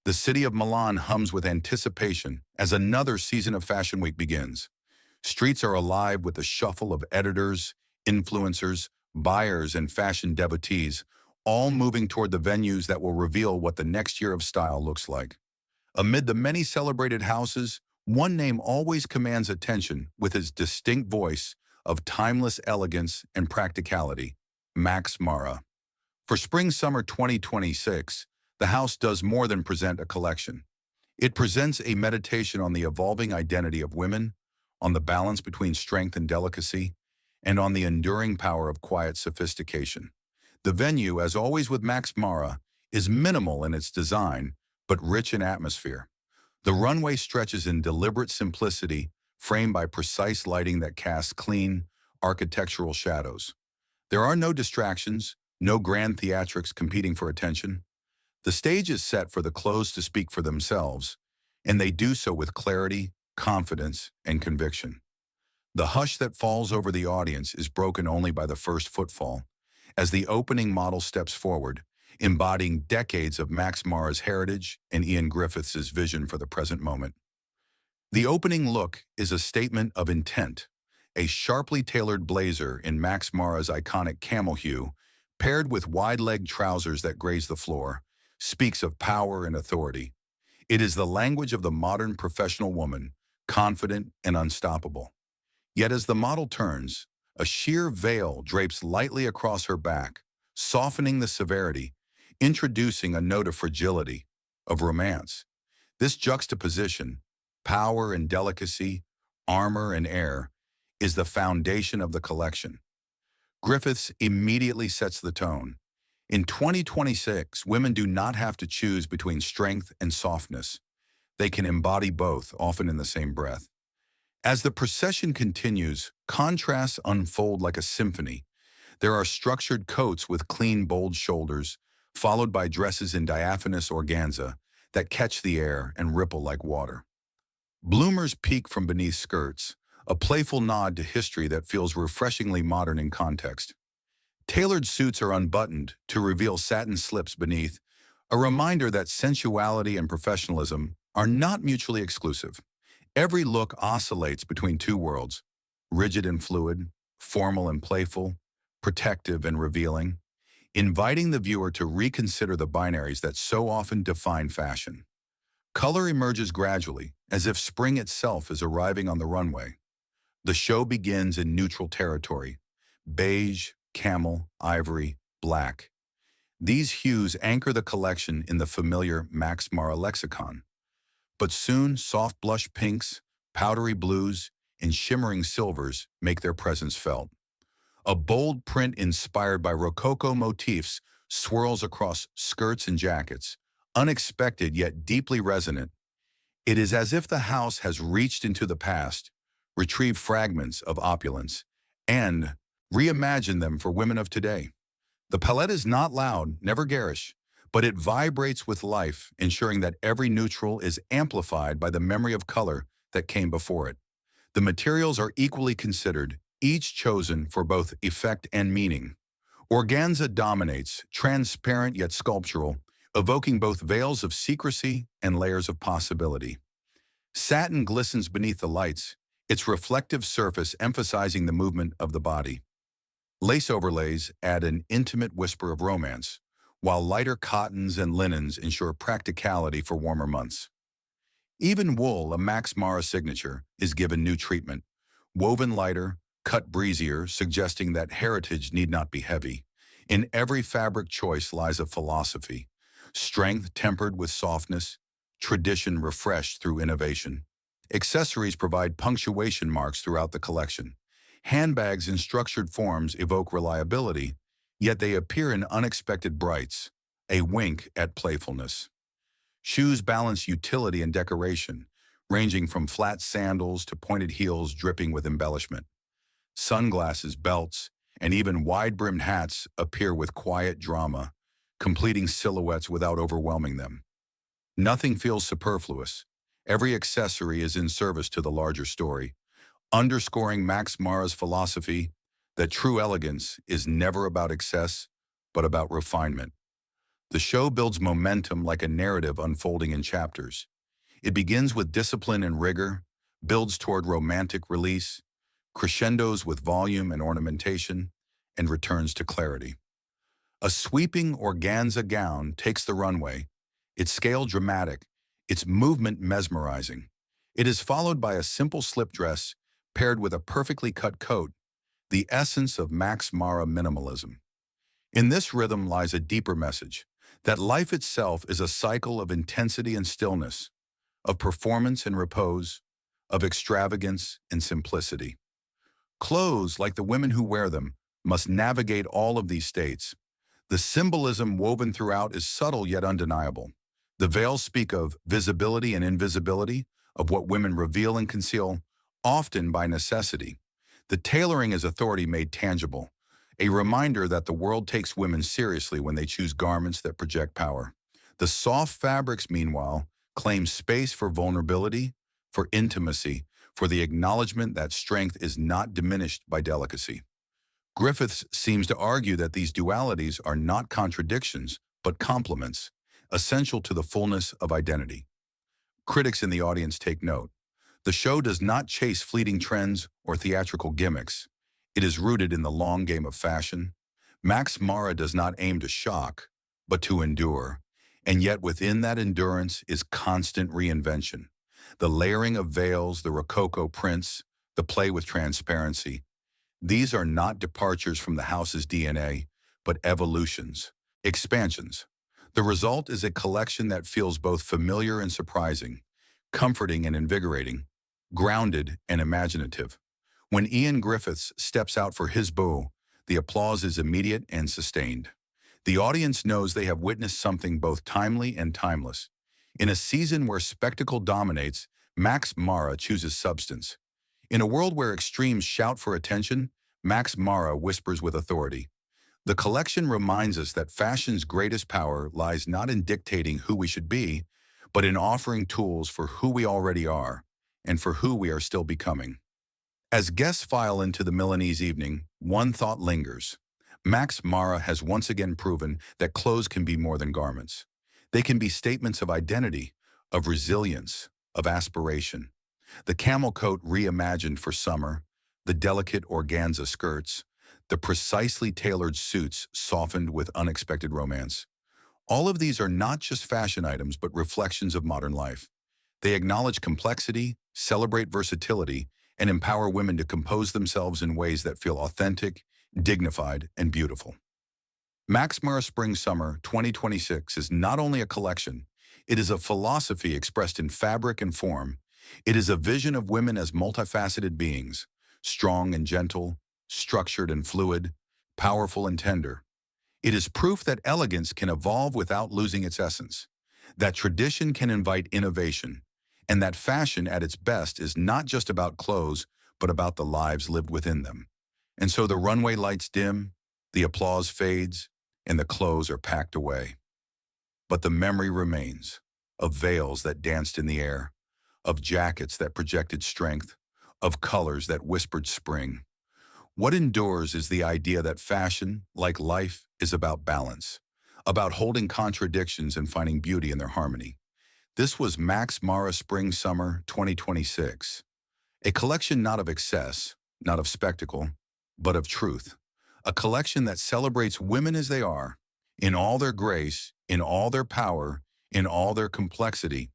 The city of Milan hums with anticipation as another season of Fashion Week begins. Streets are alive with the shuffle of editors, influencers, buyers, and fashion devotees, all moving toward the venues that will reveal what the next year of style looks like. Amid the many celebrated houses, one name always commands attention with his distinct voice of timeless elegance and practicality: Max Mara. For Spring-Summer 2026, the house does more than present a collection. It presents a meditation on the evolving identity of women, on the balance between strength and delicacy, and on the enduring power of quiet sophistication. The venue, as always with Max Mara, is minimal in its design, but rich in atmosphere. The runway stretches in deliberate simplicity, framed by precise lighting that casts clean, architectural shadows. There are no distractions, no grand theatrics competing for attention. The stage is set for the clothes to speak for themselves, and they do so with clarity, confidence, and conviction. The hush that falls over the audience is broken only by the first footfall, as the opening model steps forward, embodying decades of Max Mara's heritage and Ian Griffiths' vision for the present moment. The opening look is a statement of intent: a sharply tailored blazer in Max Mara's iconic camel hue, paired with wide-legged trousers that graze the floor, speaks of power and authority. It is the language of the modern professional woman, confident and unstoppable. Yet as the model turns, a sheer veil drapes lightly across her back, softening the severity, introducing a note of fragility, of romance. This juxtaposition, power and delicacy, armor and air, is the foundation of the collection. Griffiths immediately sets the tone. In 2026, women do not have to choose between strength and softness. They can embody both, often in the same breath. As the procession continues, contrasts unfold like a symphony. There are structured coats with clean, bold shoulders, followed by dresses in diaphanous organza that catch the air and ripple like water. Bloomers peek from beneath skirts, a playful nod to history that feels refreshingly modern in context. Tailored suits are unbuttoned to reveal satin slips beneath, a reminder that sensuality and professionalism are not mutually exclusive. Every look oscillates between two worlds: rigid and fluid, formal and playful, protective and revealing, inviting the viewer to reconsider the binaries that so often define fashion. Color emerges gradually, as if spring itself is arriving on the runway. The show begins in neutral territory: beige, camel, ivory, black. These hues anchor the collection in the familiar Max Mara lexicon. But soon, soft blush pinks, powdery blues, and shimmering silvers make their presence felt. A bold print inspired by rococo motifs swirls across skirts and jackets, unexpected yet deeply resonant. It is as if the house has reached into the past, retrieved fragments of opulence, and reimagined them for women of today. The palette is not loud, never garish, but it vibrates with life, ensuring that every neutral is amplified by the memory of color that came before it. The materials are equally considered, each chosen for both effect and meaning. Organza dominates, transparent yet sculptural, evoking both veils of secrecy and layers of possibility. Satin glistens beneath the lights, its reflective surface emphasizing the movement of the body. Lace overlays add an intimate whisper of romance, while lighter cottons and linens ensure practicality for warmer months. Even wool, a Max Mara signature, is given new treatment: woven lighter, cut breezier, suggesting that heritage need not be heavy. In every fabric choice lies a philosophy: strength tempered with softness, tradition refreshed through innovation. Accessories provide punctuation marks throughout the collection. Handbags in structured forms evoke reliability, yet they appear in unexpected brights, a wink at playfulness. Shoes balance utility and decoration, ranging from flat sandals to pointed heels dripping with embellishment. Sunglasses, belts, and even wide-brimmed hats appear with quiet drama, completing silhouettes without overwhelming them. Nothing feels superfluous. Every accessory is in service to the larger story, underscoring Max Mara's philosophy that true elegance is never about excess, but about refinement. The show builds momentum like a narrative unfolding in chapters. It begins with discipline and rigor, builds toward romantic release, crescendos with volume and ornamentation, and returns to clarity. A sweeping organza gown takes the runway, its scale dramatic, its movement mesmerizing. It is followed by a simple slip dress paired with a perfectly cut coat, the essence of Max Mara minimalism. In this rhythm lies a deeper message, that life itself is a cycle of intensity and stillness, of performance and repose, of extravagance and simplicity. Clothes, like the women who wear them, must navigate all of these states. The symbolism woven throughout is subtle yet undeniable. The veils speak of visibility and invisibility, of what women reveal and conceal, often by necessity. The tailoring is authority made tangible, a reminder that the world takes women seriously when they choose garments that project power. The soft fabrics, meanwhile, claim space for vulnerability, for intimacy, for the acknowledgement that strength is not diminished by delicacy. Griffiths seems to argue that these dualities are not contradictions, but complements, essential to the fullness of identity. Critics in the audience take note. The show does not chase fleeting trends or theatrical gimmicks. It is rooted in the long game of fashion. Max Mara does not aim to shock, but to endure. And yet within that endurance is constant reinvention. The layering of veils, the rococo prints, the play with transparency. These are not departures from the house's DNA, but evolutions, expansions. The result is a collection that feels both familiar and surprising, comforting and invigorating, grounded and imaginative. When Ian Griffiths steps out for his beau, the applause is immediate and sustained. The audience knows they have witnessed something both timely and timeless. In a season where spectacle dominates, Max Mara chooses substance. In a world where extremes shout for attention, Max Mara whispers with authority. The collection reminds us that fashion's greatest power lies not in dictating who we should be, but in offering tools for who we already are and for who we are still becoming. As guests file into the Milanese evening, one thought lingers. Max Mara has once again proven that clothes can be more than garments. They can be statements of identity, of resilience, of aspiration. The camel coat reimagined for summer, the delicate organza skirts, the precisely tailored suits softened with unexpected romance. All of these are not just fashion items, but reflections of modern life. They acknowledge complexity, celebrate versatility, and empower women to compose themselves in ways that feel authentic, dignified, and beautiful. Max Mara Spring Summer 2026 is not only a collection, it is a philosophy expressed in fabric and form. It is a vision of women as multifaceted beings, strong and gentle, structured and fluid, powerful and tender. It is proof that elegance can evolve without losing its essence, that tradition can invite innovation, and that fashion at its best is not just about clothes, but about the lives lived within them. And so the runway lights dim, the applause fades, and the clothes are packed away. But the memory remains, of veils that danced in the air, of jackets that projected strength, of colors that whispered spring. What endures is the idea that fashion, like life, is about balance, about holding contradictions and finding beauty in their harmony. This was Max Mara Spring Summer 2026, a collection not of excess, not of spectacle, but of truth. A collection that celebrates women as they are, in all their grace, in all their power, in all their complexity,